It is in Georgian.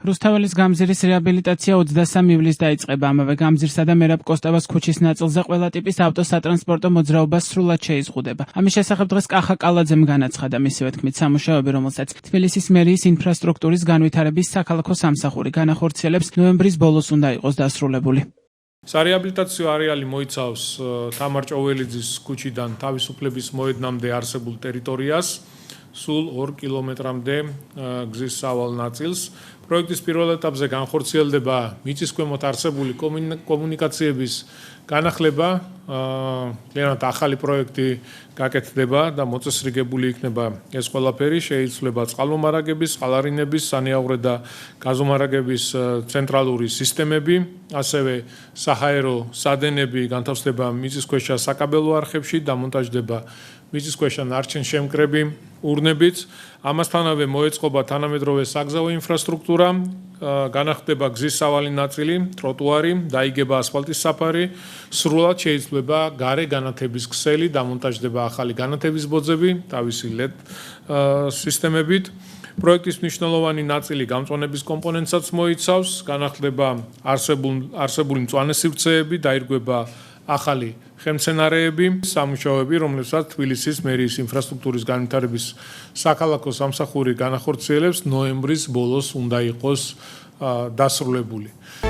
რუსთაველის გამზირის რეაბილიტაცია 23 ივლისს დაიწყება. ამავე გამზირსა და მერაბ კოსტავას ქუჩის ნაწილზე ყველა ტიპის ავტოსატრანსპორტო მოძრაობა სრულად შეიზღუდება. ამის შესახებ დღეს კახა კალაძემ განაცხადა. მისივე თქმით, სამუშაოები, რომელსაც თბილისის მერიის ინფრასტრუქტურის განვითარების საქალაქო სამსახური განახორციელებს, ნოემბრის ბოლოს უნდა იყოს დასრულებული. სარეაბილიტაციო არეალი მოიცავს თამარ ჭოველიძის ქუჩიდან თავისუფლების მოედნამდე არსებულ ტერიტორიას, სულ 2 კილომეტრამდე გზის სავალ ნაწილს. პროექტის პირველ ეტაპზე განხორციელდება მიწისქვემოთ არსებული კომუნიკაციების განახლება, კლიანად ახალი პროექტი გაკეთდება და მოწესრიგებული იქნება ეს ყველაფერი, შეიცვლება წყალმომარაგების, წყალარინების, სანიაღვრე და გაზომარაგების ცენტრალური სისტემები, ასევე საჰაერო სადენები განთავსდება მიწისქვეშა საკაბელო არხებში, დამონტაჟდება მიწისქვეშა ნარჩენ-შემკრები ურნებით. ამასთანავე მოეწყობა თანამედროვე საგზაო ინფრასტრუქტურა, განახდება გზის სავალი ნაწილი, ტროტუარი, დაიგება ასფალტის საფარი, სრულად შეიცვლება გარე განათების ქსელი, დამონტაჟდება ახალი განათების ბოძები, თავისი LED სისტემებით. პროექტის მნიშვნელოვანი ნაწილი გამწვანების კომპონენტსაც მოიცავს, განახლდება არსებული მწვანე სივრცეები, დაირგვება ახალი ხელმცენარეები, სამუშაოები, რომლებსაც თბილისის მერიის ინფრასტრუქტურის განვითარების საქალაქო სამსახური განახორციელებს, ნოემბრის ბოლოს უნდა იყოს დასრულებული.